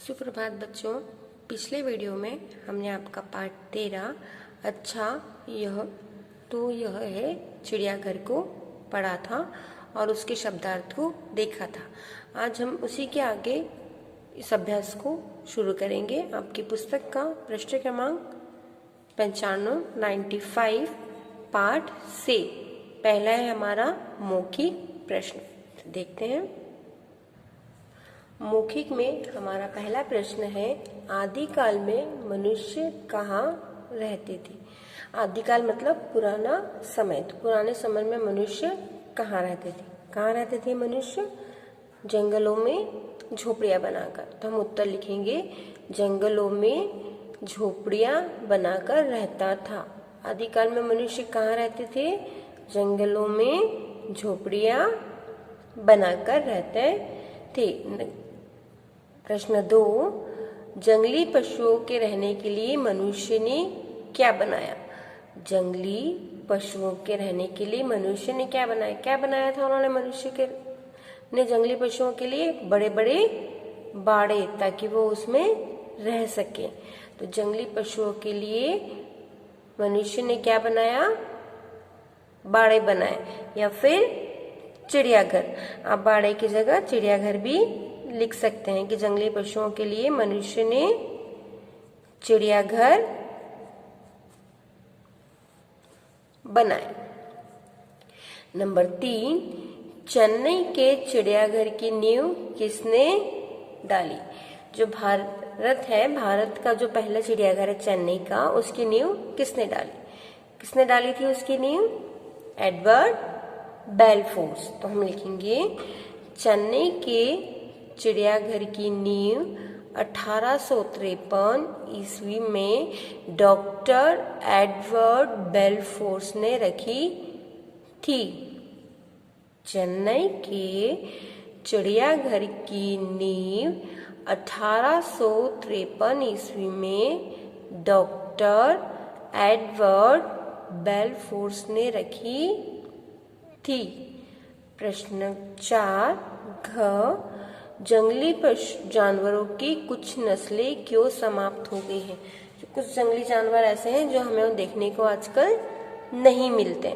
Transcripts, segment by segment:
सुप्रभात बच्चों। पिछले वीडियो में हमने आपका पाठ 13 अच्छा यह है चिड़ियाघर को पढ़ा था और उसके शब्दार्थ को देखा था। आज हम उसी के आगे इस अभ्यास को शुरू करेंगे। आपकी पुस्तक का पृष्ठ क्रमांक 95 पाठ से पहला है हमारा मौखिक प्रश्न। देखते हैं। मौखिक में हमारा पहला प्रश्न है, आदिकाल में मनुष्य कहाँ रहते थे। आदिकाल मतलब पुराना समय। तो पुराने समय में मनुष्य कहाँ रहते थे। कहाँ रहते थे मनुष्य? जंगलों में झोपड़ियाँ बनाकर। तो हम उत्तर लिखेंगे, जंगलों में झोपड़ियाँ बनाकर रहता था। आदिकाल में मनुष्य कहाँ रहते थे? जंगलों में झोपड़ियाँ बनाकर रहते थे। प्रश्न 2, जंगली पशुओं के रहने के लिए मनुष्य ने क्या बनाया। जंगली पशुओं के रहने के लिए मनुष्य ने क्या बनाया? क्या बनाया था उन्होंने? मनुष्य के ने जंगली पशुओं के लिए बड़े बड़े बाड़े, ताकि वो उसमें रह सके। तो जंगली पशुओं के लिए मनुष्य ने क्या बनाया? बाड़े बनाए या फिर चिड़ियाघर। आप बाड़े की जगह चिड़ियाघर भी लिख सकते हैं कि जंगली पशुओं के लिए मनुष्य ने चिड़ियाघर बनाए। नंबर 3, चेन्नई के चिड़ियाघर की नींव किसने डाली। जो भारत है, भारत का जो पहला चिड़ियाघर है चेन्नई का, उसकी नींव किसने डाली? किसने डाली थी उसकी नींव? एडवर्ड बेलफोर्स। तो हम लिखेंगे, चेन्नई के चिड़ियाघर की नींव 1853 ईस्वी में डॉक्टर एडवर्ड बेलफोर्स ने रखी थी। चेन्नई के चिड़ियाघर की नींव 1853 ईस्वी में डॉक्टर एडवर्ड बेलफोर्स ने रखी थी। प्रश्न 4, घ, जंगली जानवरों की कुछ नस्लें क्यों समाप्त हो गई हैं। कुछ जंगली जानवर ऐसे हैं जो हमें देखने को आजकल नहीं मिलते,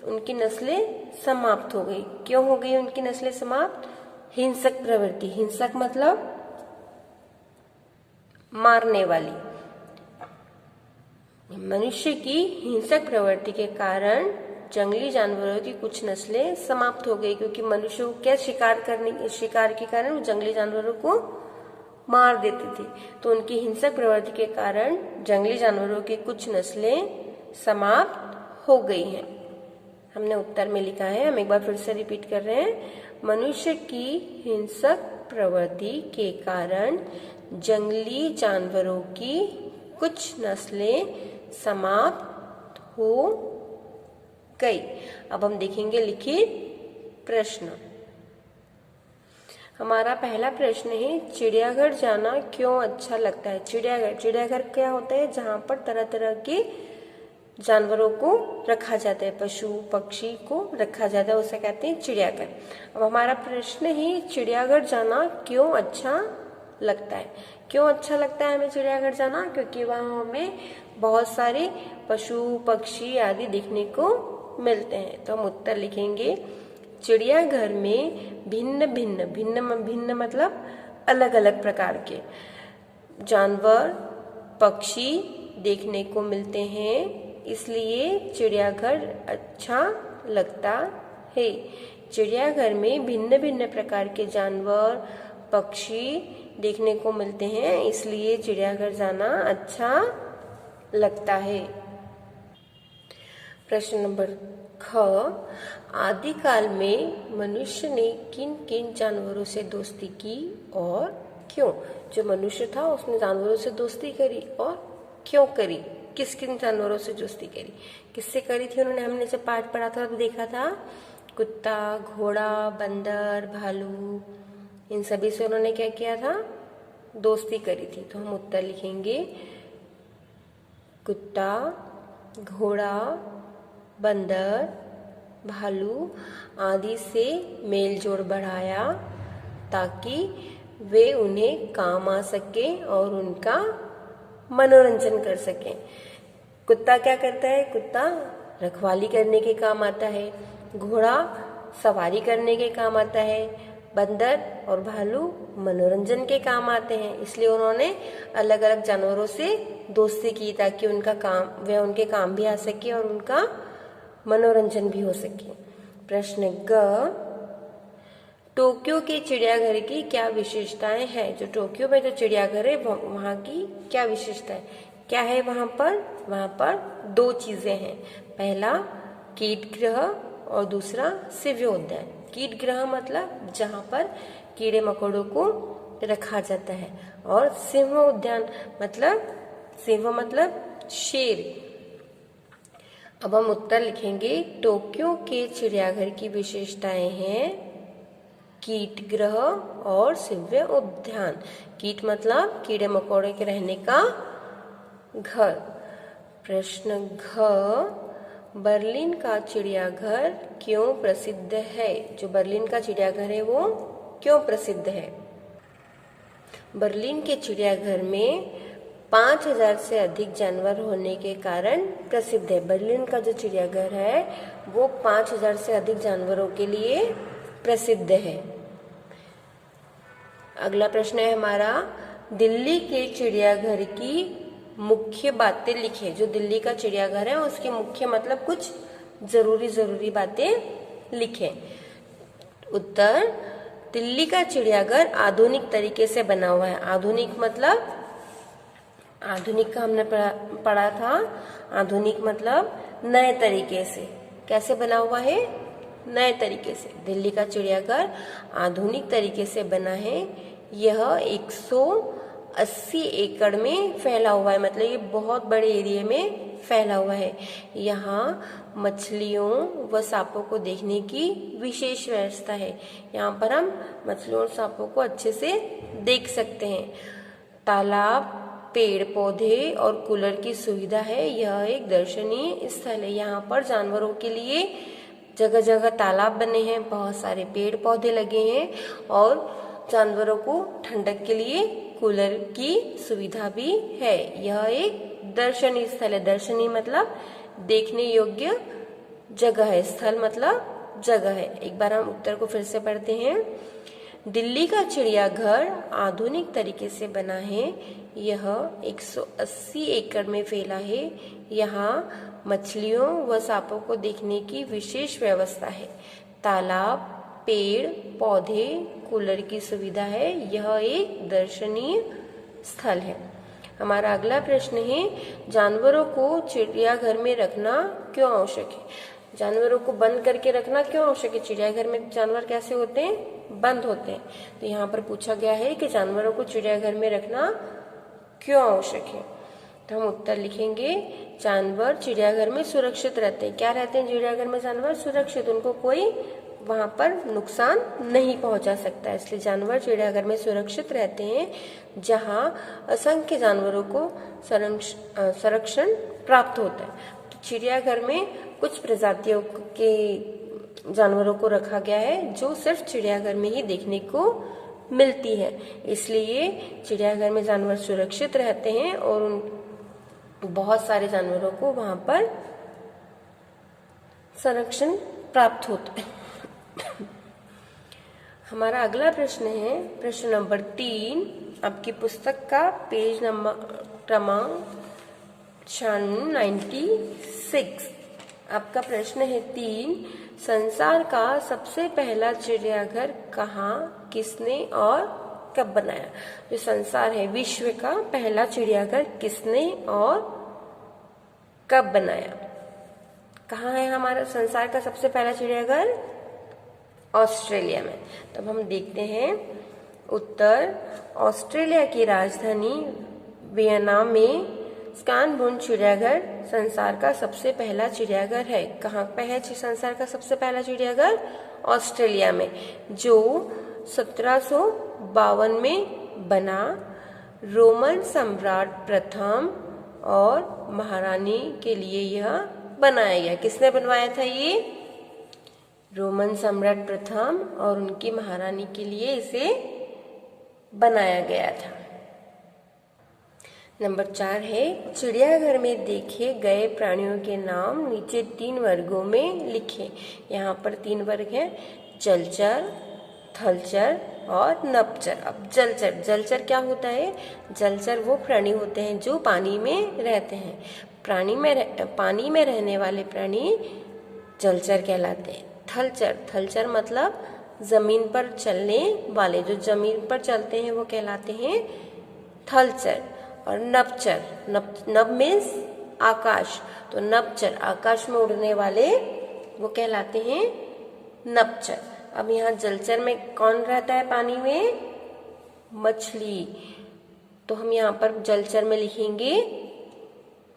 उनकी नस्लें समाप्त हो गई। क्यों हो गई उनकी नस्लें समाप्त? हिंसक प्रवृत्ति। हिंसक मतलब मारने वाली। मनुष्य की हिंसक प्रवृत्ति के कारण जंगली जानवरों की कुछ नस्लें समाप्त हो गई, क्योंकि मनुष्य को क्या शिकार के कारण जंगली जानवरों को मार देते थे। तो उनकी हिंसक प्रवृत्ति के कारण जंगली जानवरों की कुछ नस्लें समाप्त हो गई हैं। हमने उत्तर में लिखा है, हम एक बार फिर से रिपीट कर रहे हैं। मनुष्य की हिंसक प्रवृत्ति के कारण जंगली जानवरों की कुछ नस्लें समाप्त हो गई। अब हम देखेंगे लिखित प्रश्न। हमारा पहला प्रश्न है, चिड़ियाघर जाना क्यों अच्छा लगता है। चिड़ियाघर क्या होता है? जहाँ पर तरह तरह के जानवरों को रखा जाता है, पशु पक्षी को रखा जाता है, उसे कहते हैं चिड़ियाघर। अब हमारा प्रश्न है, चिड़ियाघर जाना क्यों अच्छा लगता है। क्यों अच्छा लगता है हमें चिड़ियाघर जाना? क्योंकि वहाँ हमें बहुत सारे पशु पक्षी आदि देखने को मिलते हैं। तो हम उत्तर लिखेंगे, चिड़ियाघर में भिन्न मतलब अलग अलग प्रकार के जानवर पक्षी देखने को मिलते हैं, इसलिए चिड़ियाघर अच्छा लगता है। चिड़ियाघर में भिन्न प्रकार के जानवर पक्षी देखने को मिलते हैं, इसलिए चिड़ियाघर जाना अच्छा लगता है। प्रश्न नंबर ख, आदिकाल में मनुष्य ने किन किन जानवरों से दोस्ती की और क्यों। जो मनुष्य था उसने जानवरों से दोस्ती करी और क्यों करी। किस किन जानवरों से दोस्ती करी, किससे करी थी उन्होंने? हमने जब पाठ पढ़ा था तो देखा था, कुत्ता, घोड़ा, बंदर, भालू, इन सभी से उन्होंने क्या किया था? दोस्ती करी थी। तो हम उत्तर लिखेंगे, कुत्ता, घोड़ा, बंदर, भालू आदि से मेल जोड़ बढ़ाया, ताकि वे उन्हें काम आ सके और उनका मनोरंजन कर सकें। कुत्ता क्या करता है? कुत्ता रखवाली करने के काम आता है। घोड़ा सवारी करने के काम आता है। बंदर और भालू मनोरंजन के काम आते हैं। इसलिए उन्होंने अलग अलग जानवरों से दोस्ती की ताकि वह उनके काम भी आ सके और उनका मनोरंजन भी हो सके। प्रश्न ग, टोक्यो के चिड़ियाघर की क्या विशेषताएं हैं? जो टोक्यो में जो चिड़ियाघर है वहाँ की क्या विशेषता है? क्या है वहाँ पर 2 चीजें हैं। पहला कीट गृह और दूसरा सिव्य उद्यान। कीट गृह मतलब जहाँ पर कीड़े मकोड़ों को रखा जाता है, और सिंह उद्यान मतलब शेर। अब हम उत्तर लिखेंगे। टोक्यो के चिड़ियाघर की विशेषताएं हैं कीट गृह और सिव्य उद्यान। कीट मतलब कीड़े मकोड़े के रहने का घर। प्रश्न घ, बर्लिन का चिड़ियाघर क्यों प्रसिद्ध है? जो बर्लिन का चिड़ियाघर है वो क्यों प्रसिद्ध है? बर्लिन के चिड़ियाघर में 5000 से अधिक जानवर होने के कारण प्रसिद्ध है। बर्लिन का जो चिड़ियाघर है वो 5000 से अधिक जानवरों के लिए प्रसिद्ध है। अगला प्रश्न है हमारा, दिल्ली के चिड़ियाघर की मुख्य बातें लिखे। जो दिल्ली का चिड़ियाघर है उसकी मुख्य मतलब कुछ जरूरी बातें लिखें। उत्तर, दिल्ली का चिड़ियाघर आधुनिक तरीके से बना हुआ है। आधुनिक मतलब, आधुनिक का हमने पढ़ा था। आधुनिक मतलब नए तरीके से। कैसे बना हुआ है? नए तरीके से। दिल्ली का चिड़ियाघर आधुनिक तरीके से बना है। यह 180 एकड़ में फैला हुआ है, मतलब ये बहुत बड़े एरिया में फैला हुआ है। यहाँ मछलियों व सांपों को देखने की विशेष व्यवस्था है। यहाँ पर हम मछलियों और सांपों को अच्छे से देख सकते हैं। तालाब, पेड़ पौधे और कूलर की सुविधा है। यह एक दर्शनीय स्थल है। यहाँ पर जानवरों के लिए जगह जगह तालाब बने हैं, बहुत सारे पेड़ पौधे लगे हैं और जानवरों को ठंडक के लिए कूलर की सुविधा भी है। यह एक दर्शनीय स्थल है। दर्शनीय मतलब देखने योग्य जगह है। स्थल मतलब जगह है। एक बार हम उत्तर को फिर से पढ़ते हैं। दिल्ली का चिड़ियाघर आधुनिक तरीके से बना है। यह 180 एकड़ में फैला है। यहाँ मछलियों व सांपों को देखने की विशेष व्यवस्था है। तालाब, पेड़ पौधे, कूलर की सुविधा है। यह एक दर्शनीय स्थल है। हमारा अगला प्रश्न है, जानवरों को चिड़ियाघर में रखना क्यों आवश्यक है? जानवरों को बंद करके रखना क्यों आवश्यक है? चिड़ियाघर में जानवर कैसे होते हैं? बंद होते हैं। तो यहाँ पर पूछा गया है कि जानवरों को चिड़ियाघर में रखना क्यों आवश्यक है? तो हम उत्तर लिखेंगे, जानवर चिड़ियाघर में सुरक्षित रहते हैं। क्या रहते हैं चिड़ियाघर में जानवर? सुरक्षित। उनको कोई वहाँ पर नुकसान नहीं पहुँचा सकता, इसलिए जानवर चिड़ियाघर में सुरक्षित रहते हैं, जहाँ असंख्य जानवरों को संरक्षण प्राप्त होता है। तो चिड़ियाघर में कुछ प्रजातियों के जानवरों को रखा गया है जो सिर्फ चिड़ियाघर में ही देखने को मिलती है। इसलिए चिड़ियाघर में जानवर सुरक्षित रहते हैं और उन बहुत सारे जानवरों को वहाँ पर संरक्षण प्राप्त होता है। हमारा अगला प्रश्न है प्रश्न नंबर 3, आपकी पुस्तक का पेज नंबर क्रमांक 96। आपका प्रश्न है 3, संसार का सबसे पहला चिड़ियाघर कहाँ, किसने और कब बनाया? जो संसार है, विश्व का पहला चिड़ियाघर किसने और कब बनाया? कहाँ है हमारा संसार का सबसे पहला चिड़ियाघर? ऑस्ट्रेलिया में। तब हम देखते हैं उत्तर, ऑस्ट्रेलिया की राजधानी वियना में स्कानबुन चिड़ियाघर संसार का सबसे पहला चिड़ियाघर है। कहाँ पे है संसार का सबसे पहला चिड़ियाघर? ऑस्ट्रेलिया में, जो 1752 में बना। रोमन सम्राट प्रथम और महारानी के लिए यह बनाया गया। किसने बनवाया था ये? रोमन सम्राट प्रथम और उनकी महारानी के लिए इसे बनाया गया था। नंबर 4 है, चिड़ियाघर में देखे गए प्राणियों के नाम नीचे 3 वर्गों में लिखे। यहाँ पर 3 वर्ग हैं, जलचर, थलचर और नभचर। अब जलचर क्या होता है? जलचर वो प्राणी होते हैं जो पानी में रहते हैं। पानी में रहने वाले प्राणी जलचर कहलाते हैं। थलचर मतलब जमीन पर चलने वाले, जो जमीन पर चलते हैं वो कहलाते हैं थलचर। और नभचर, नभ मीन्स आकाश, तो नभचर आकाश में उड़ने वाले वो कहलाते हैं नभचर। अब यहाँ जलचर में कौन रहता है पानी में? मछली। तो हम यहाँ पर जलचर में लिखेंगे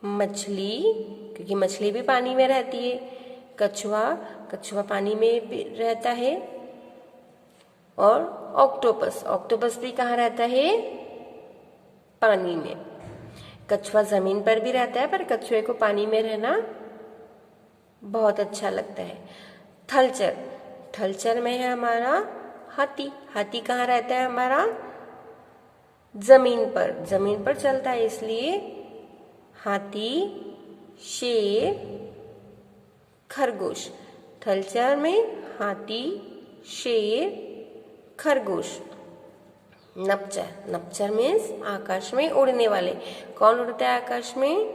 मछली, क्योंकि मछली भी पानी में रहती है। कछुआ पानी में भी रहता है। और ऑक्टोपस भी कहाँ रहता है? पानी में। कछुआ जमीन पर भी रहता है, पर कछुए को पानी में रहना बहुत अच्छा लगता है। थलचर में है हमारा हाथी कहाँ रहता है हमारा? जमीन पर चलता है, इसलिए हाथी, शेर, खरगोश। थलचर में हाथी, शेर, खरगोश। नभचर मीन्स आकाश में उड़ने वाले। कौन उड़ता है आकाश में?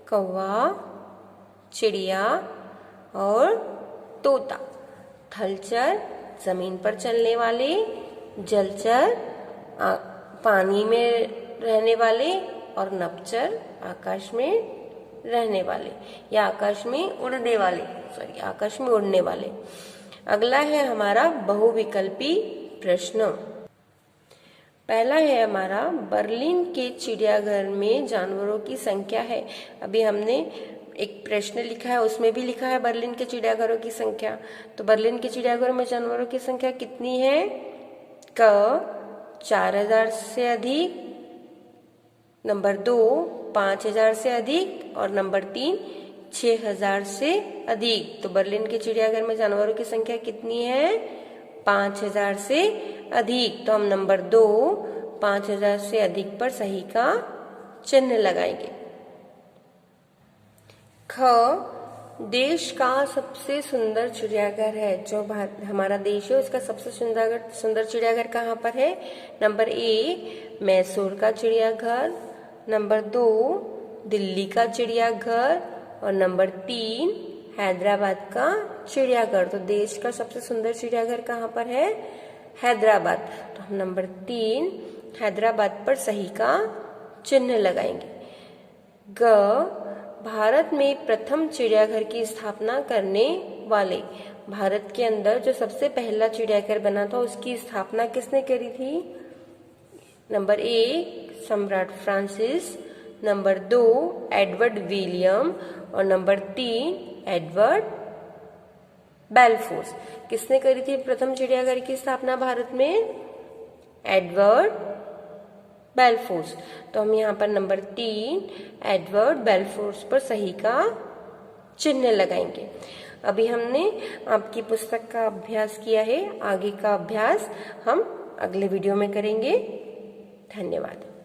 कौवा, चिड़िया और तोता। थलचर जमीन पर चलने वाले, जलचर पानी में रहने वाले और नभचर आकाश में रहने वाले या आकाश में उड़ने वाले। अगला है हमारा बहुविकल्पी प्रश्न। पहला है हमारा, बर्लिन के चिड़ियाघर में जानवरों की संख्या है। अभी हमने एक प्रश्न लिखा है, उसमें भी लिखा है बर्लिन के चिड़ियाघरों की संख्या। तो बर्लिन के चिड़ियाघरों में जानवरों की संख्या कितनी है? क 4000 से अधिक, नंबर 2 5000 से अधिक और नंबर 3 6000 से अधिक। तो बर्लिन के चिड़ियाघर में जानवरों की संख्या कितनी है? 5000 से अधिक। तो हम नंबर 2 5000 से अधिक पर सही का चिन्ह लगाएंगे। ख, देश का सबसे सुंदर चिड़ियाघर है। जो हमारा देश है उसका सबसे सुंदर चिड़ियाघर कहाँ पर है? नंबर 1 मैसूर का चिड़ियाघर, नंबर 2 दिल्ली का चिड़ियाघर और नंबर 3 हैदराबाद का चिड़ियाघर। तो देश का सबसे सुंदर चिड़ियाघर कहाँ पर है? हैदराबाद। तो हम नंबर 3 हैदराबाद पर सही का चिन्ह लगाएंगे। ग, भारत में प्रथम चिड़ियाघर की स्थापना करने वाले। भारत के अंदर जो सबसे पहला चिड़ियाघर बना था उसकी स्थापना किसने करी थी? नंबर 1 सम्राट फ्रांसिस, नंबर 2 एडवर्ड विलियम और नंबर 3 एडवर्ड बेलफोर्स। किसने करी थी प्रथम चिड़ियाघर की स्थापना भारत में? एडवर्ड बेलफोर्स। तो हम यहाँ पर नंबर 3 एडवर्ड बेलफोर्स पर सही का चिन्ह लगाएंगे। अभी हमने आपकी पुस्तक का अभ्यास किया है, आगे का अभ्यास हम अगले वीडियो में करेंगे। धन्यवाद।